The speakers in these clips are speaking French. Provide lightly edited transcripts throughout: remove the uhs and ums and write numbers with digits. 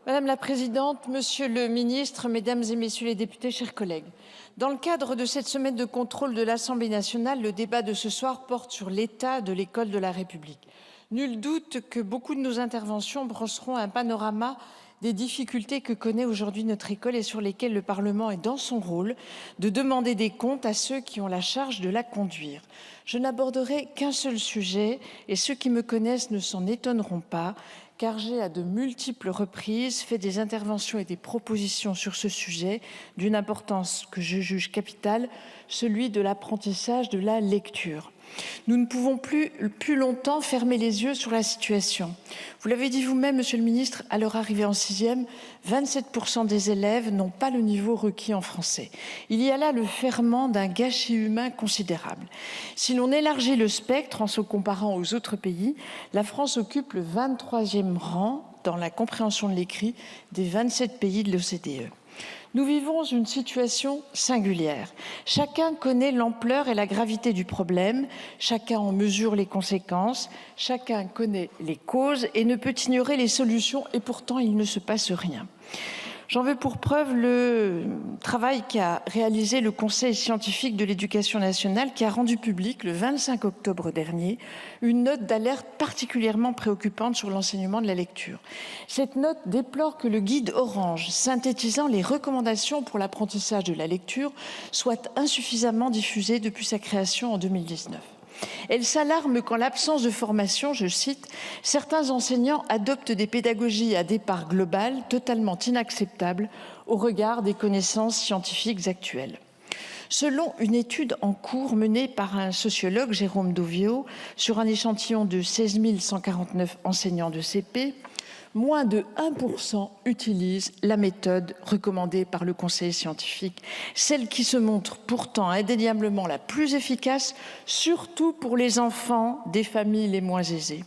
Madame la Présidente, Monsieur le Ministre, Mesdames et Messieurs les députés, chers collègues. Dans le cadre de cette semaine de contrôle de l'Assemblée nationale, le débat de ce soir porte sur l'état de l'école de la République. Nul doute que beaucoup de nos interventions brosseront un panorama des difficultés que connaît aujourd'hui notre école et sur lesquelles le Parlement est dans son rôle de demander des comptes à ceux qui ont la charge de la conduire. Je n'aborderai qu'un seul sujet et ceux qui me connaissent ne s'en étonneront pas, car j'ai à de multiples reprises fait des interventions et des propositions sur ce sujet d'une importance que je juge capitale, celui de l'apprentissage de la lecture. Nous ne pouvons plus longtemps fermer les yeux sur la situation. Vous l'avez dit vous-même, Monsieur le Ministre, à leur arrivée en 6e, 27% des élèves n'ont pas le niveau requis en français. Il y a là le ferment d'un gâchis humain considérable. Si l'on élargit le spectre en se comparant aux autres pays, la France occupe le 23e rang dans la compréhension de l'écrit des 27 pays de l'OCDE. Nous vivons une situation singulière. Chacun connaît l'ampleur et la gravité du problème, chacun en mesure les conséquences, chacun connaît les causes et ne peut ignorer les solutions et pourtant il ne se passe rien. J'en veux pour preuve le travail qu'a réalisé le Conseil scientifique de l'éducation nationale qui a rendu public le 25 octobre dernier une note d'alerte particulièrement préoccupante sur l'enseignement de la lecture. Cette note déplore que le guide Orange, synthétisant les recommandations pour l'apprentissage de la lecture, soit insuffisamment diffusé depuis sa création en 2019. Elle s'alarme qu'en l'absence de formation, je cite, « certains enseignants adoptent des pédagogies à départ global totalement inacceptables au regard des connaissances scientifiques actuelles ». Selon une étude en cours menée par un sociologue, Jérôme Dovio, sur un échantillon de 16 149 enseignants de CP, moins de 1% utilisent la méthode recommandée par le Conseil scientifique, celle qui se montre pourtant indéniablement la plus efficace, surtout pour les enfants des familles les moins aisées.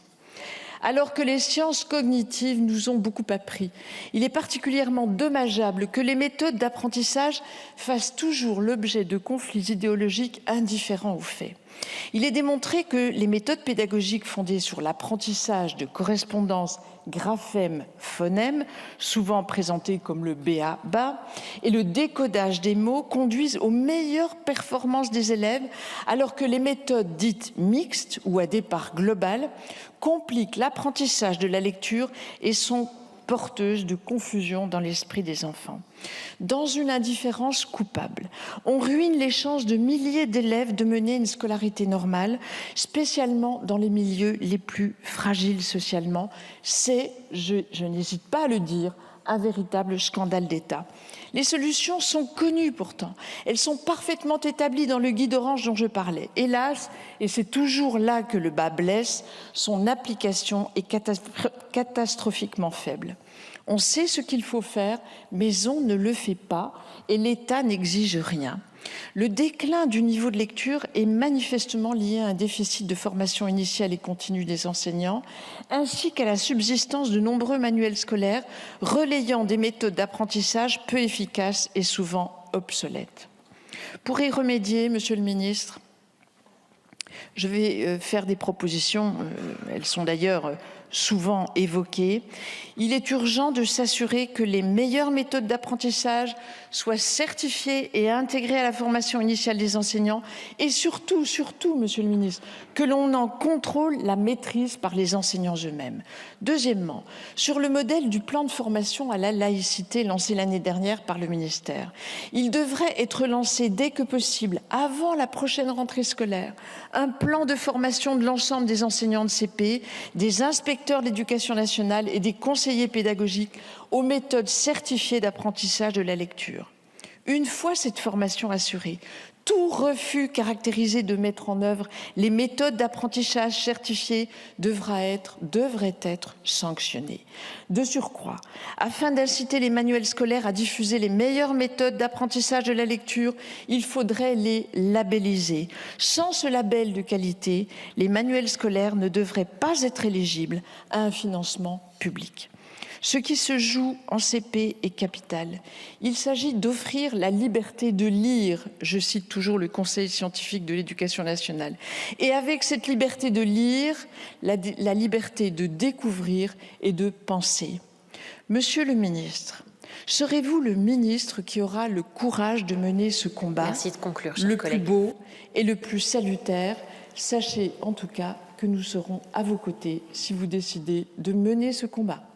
Alors que les sciences cognitives nous ont beaucoup appris, il est particulièrement dommageable que les méthodes d'apprentissage fassent toujours l'objet de conflits idéologiques indifférents aux faits. Il est démontré que les méthodes pédagogiques fondées sur l'apprentissage de correspondance graphème-phonème, souvent présentées comme le B.A.-BA, et le décodage des mots conduisent aux meilleures performances des élèves, alors que les méthodes dites mixtes ou à départ global compliquent l'apprentissage de la lecture et sont porteuse de confusion dans l'esprit des enfants. Dans une indifférence coupable, on ruine les chances de milliers d'élèves de mener une scolarité normale, spécialement dans les milieux les plus fragiles socialement. C'est, je n'hésite pas à le dire, un véritable scandale d'État. Les solutions sont connues pourtant. Elles sont parfaitement établies dans le guide Orange dont je parlais. Hélas, et c'est toujours là que le bas blesse, son application est catastrophiquement faible. On sait ce qu'il faut faire, mais on ne le fait pas et l'État n'exige rien. Le déclin du niveau de lecture est manifestement lié à un déficit de formation initiale et continue des enseignants, ainsi qu'à la subsistance de nombreux manuels scolaires relayant des méthodes d'apprentissage peu efficaces et souvent obsolètes. Pour y remédier, Monsieur le Ministre, je vais faire des propositions, elles sont d'ailleurs souvent évoquées. Il est urgent de s'assurer que les meilleures méthodes d'apprentissage soient certifiées et intégrées à la formation initiale des enseignants et surtout, Monsieur le Ministre, que l'on en contrôle la maîtrise par les enseignants eux-mêmes. Deuxièmement, sur le modèle du plan de formation à la laïcité lancé l'année dernière par le ministère, il devrait être lancé dès que possible, avant la prochaine rentrée scolaire, un plan de formation de l'ensemble des enseignants de CP, des inspecteurs de l'éducation nationale et des conseillers pédagogiques aux méthodes certifiées d'apprentissage de la lecture. Une fois cette formation assurée, tout refus caractérisé de mettre en œuvre les méthodes d'apprentissage certifiées devrait être sanctionné. De surcroît, afin d'inciter les manuels scolaires à diffuser les meilleures méthodes d'apprentissage de la lecture, il faudrait les labelliser. Sans ce label de qualité, les manuels scolaires ne devraient pas être éligibles à un financement public. Ce qui se joue en CP est capital. Il s'agit d'offrir la liberté de lire, je cite toujours le Conseil scientifique de l'éducation nationale, et avec cette liberté de lire, la liberté de découvrir et de penser. Monsieur le ministre, serez-vous le ministre qui aura le courage de mener ce combat? Merci de conclure, cher le collègue. plus beau et le plus salutaire. Sachez en tout cas que nous serons à vos côtés si vous décidez de mener ce combat.